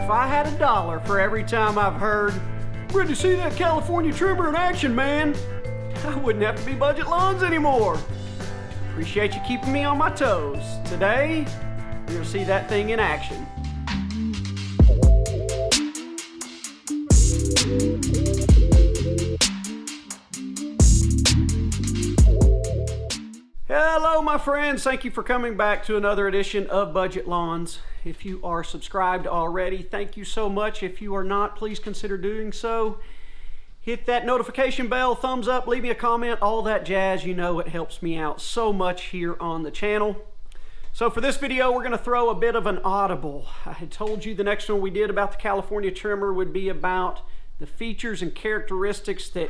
if I had $1 for every time I've heard, "Ready to see that California trimmer in action, man," I wouldn't have to be Budget Lawns anymore. Appreciate you keeping me on my toes. Today, you're gonna see that thing in action. Hello, my friends. Thank you for coming back to another edition of Budget Lawns. If you are subscribed already, thank you so much. If you are not, please consider doing so. Hit that notification bell, thumbs up, leave me a comment, all that jazz. You know it helps me out so much here on the channel. So for this video, we're going to throw a bit of an audible. I had told you the next one we did about the California trimmer would be about the features and characteristics that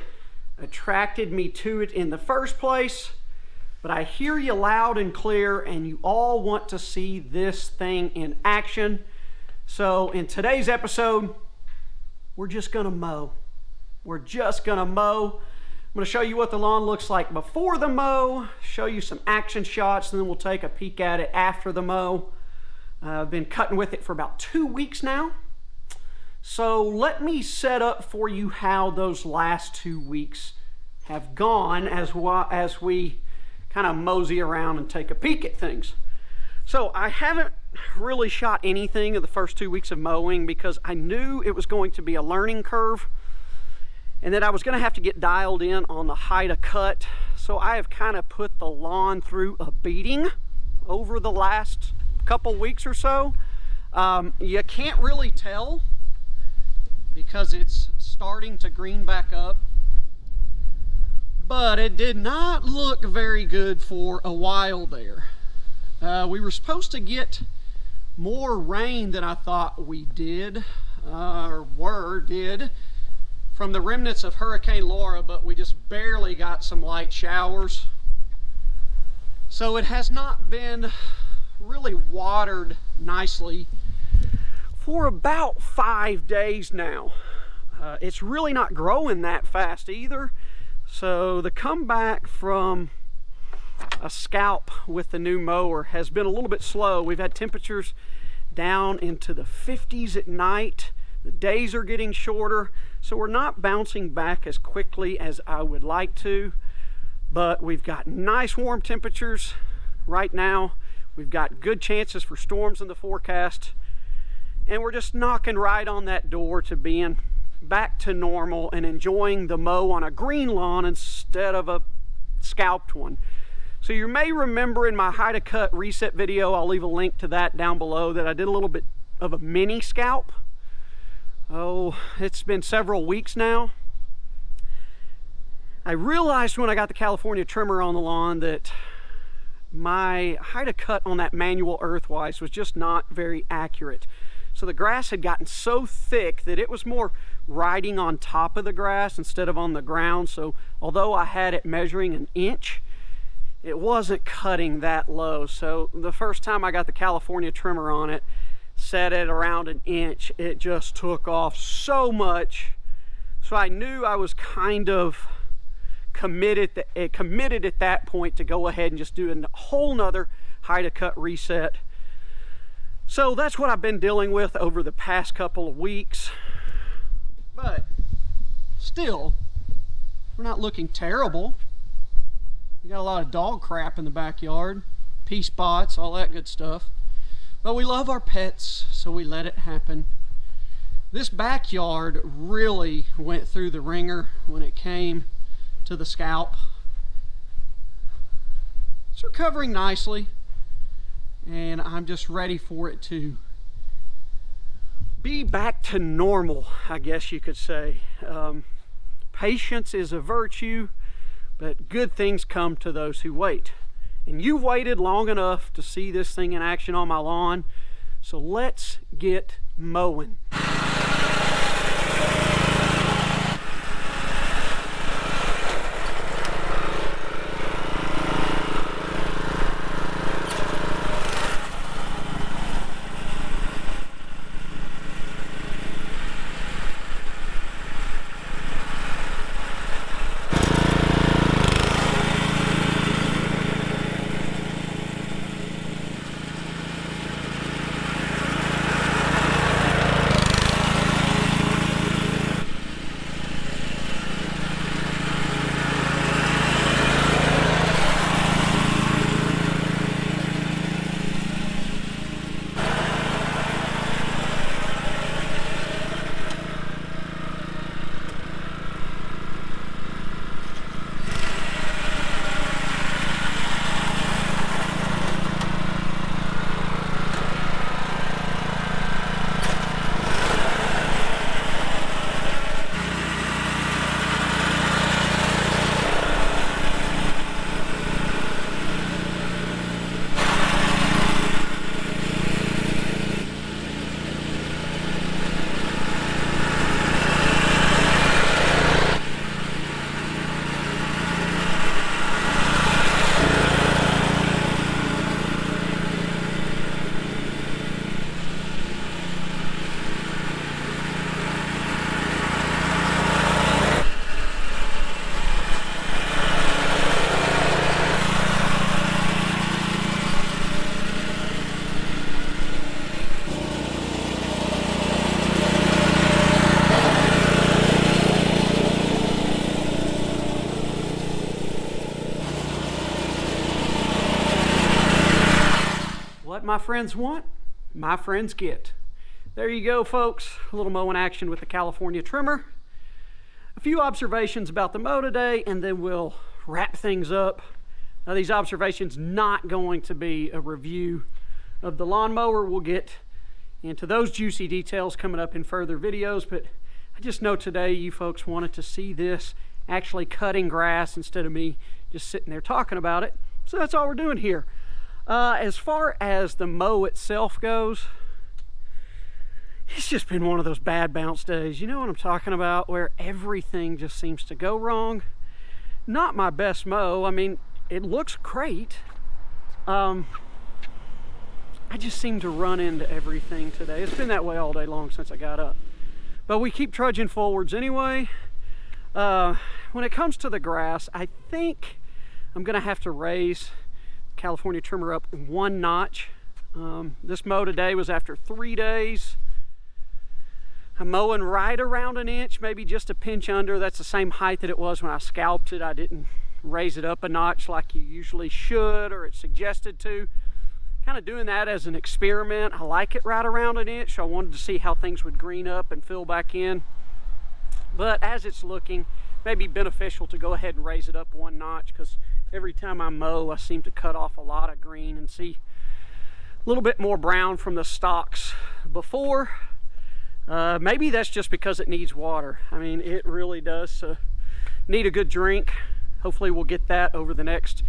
attracted me to it in the first place. But I hear you loud and clear, and you all want to see this thing in action. So in today's episode, we're just gonna mow. We're just gonna mow. I'm gonna show you what the lawn looks like before the mow, show you some action shots, and then we'll take a peek at it after the mow. I've been cutting with it for about 2 weeks now. So let me set up for you how those last 2 weeks have gone as we kind of mosey around and take a peek at things. So I haven't really shot anything of the first 2 weeks of mowing because I knew it was going to be a learning curve and that I was going to have to get dialed in on the height of cut. So I have kind of put the lawn through a beating over the last couple weeks or so. You can't really tell because it's starting to green back up. But it did not look very good for a while there. We were supposed to get more rain than I thought we did, from the remnants of Hurricane Laura, but we just barely got some light showers. So it has not been really watered nicely for about 5 days now. It's really not growing that fast either. So the comeback from a scalp with the new mower has been a little bit slow. We've had temperatures down into the 50s at night. The days are getting shorter, so we're not bouncing back as quickly as I would like to. But we've got nice warm temperatures right now. We've got good chances for storms in the forecast. And we're just knocking right on that door to being back to normal and enjoying the mow on a green lawn instead of a scalped one. So you may remember in my how to cut reset video, I'll leave a link to that down below, that I did a little bit of a mini scalp. Oh, it's been several weeks now. I realized when I got the California trimmer on the lawn that my how to cut on that manual Earthwise was just not very accurate. So the grass had gotten so thick that it was more riding on top of the grass instead of on the ground. So although I had it measuring an inch, it wasn't cutting that low. So the first time I got the California trimmer on it, set it around an inch, it just took off so much. So I knew I was kind of committed at that point to go ahead and just do a whole nother how to cut reset. So that's what I've been dealing with over the past couple of weeks. But still, we're not looking terrible. We got a lot of dog crap in the backyard, pea spots, all that good stuff. But we love our pets, so we let it happen. This backyard really went through the ringer when it came to the scalp. It's recovering nicely, and I'm just ready for it to be back to normal, I guess you could say. Patience is a virtue, but good things come to those who wait. And you've waited long enough to see this thing in action on my lawn, so let's get mowing. What my friends want, my friends get. There you go, folks. A little mowing action with the California trimmer. A few observations about the mow today, and then we'll wrap things up. Now, these observations not going to be a review of the lawnmower. We'll get into those juicy details coming up in further videos, but I just know today you folks wanted to see this actually cutting grass instead of me just sitting there talking about it. So that's all we're doing here. As far as the mow itself goes, it's just been one of those bad bounce days. You know what I'm talking about, where everything just seems to go wrong. Not my best mow. I mean, it looks great. I just seem to run into everything today. It's been that way all day long since I got up. But we keep trudging forwards anyway. When it comes to the grass, I think I'm gonna have to raise California trimmer up one notch. This mow today was after 3 days. I'm mowing right around an inch, maybe just a pinch under. That's the same height that it was when I scalped it. I didn't raise it up a notch like you usually should, or it's suggested to. Kind of doing that as an experiment. I like it right around an inch. So I wanted to see how things would green up and fill back in. But as it's looking, it may be beneficial to go ahead and raise it up one notch, because every time I mow, I seem to cut off a lot of green and see a little bit more brown from the stalks before. Maybe that's just because it needs water. I mean, it really does need a good drink. Hopefully we'll get that over the next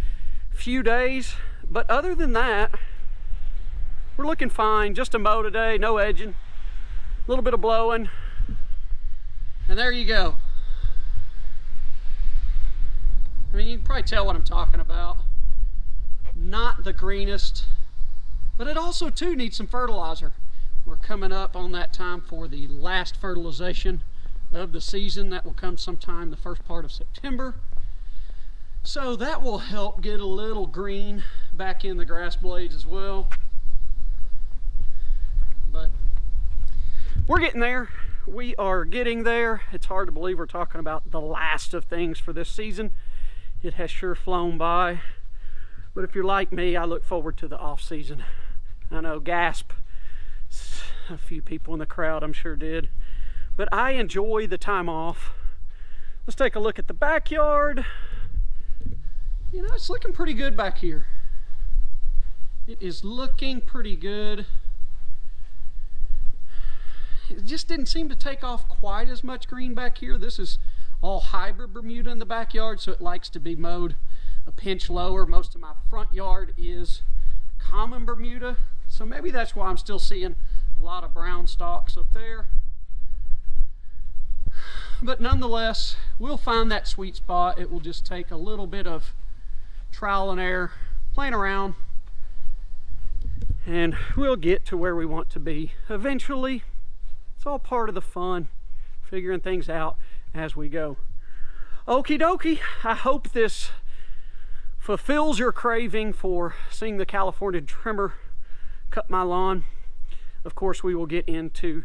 few days. But other than that, we're looking fine. Just a mow today, no edging, a little bit of blowing, and there you go. I mean, you can probably tell what I'm talking about. Not the greenest, but it also too needs some fertilizer. We're coming up on that time for the last fertilization of the season. That will come sometime the first part of September. So that will help get a little green back in the grass blades as well. But we're getting there. We are getting there. It's hard to believe we're talking about the last of things for this season. It has sure flown by. But if you're like me, I look forward to the off season. I know, gasp. A few people in the crowd I'm sure did. But I enjoy the time off. Let's take a look at the backyard. You know, it's looking pretty good back here. It is looking pretty good. It just didn't seem to take off quite as much green back here. This is all hybrid Bermuda in the backyard, so it likes to be mowed a pinch lower. Most of my front yard is common Bermuda, so maybe that's why I'm still seeing a lot of brown stalks up there. But nonetheless, we'll find that sweet spot. It will just take a little bit of trial and error, playing around, and we'll get to where we want to be eventually. It's all part of the fun, figuring things out as we go. Okie dokie, I hope this fulfills your craving for seeing the California trimmer cut my lawn. Of course, we will get into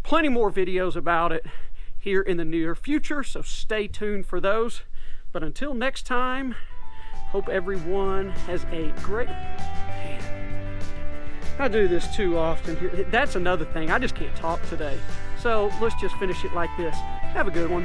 plenty more videos about it here in the near future, so stay tuned for those. But until next time, hope everyone has a great... Man, I do this too often here. That's another thing. I just can't talk today. So let's just finish it like this. Have a good one.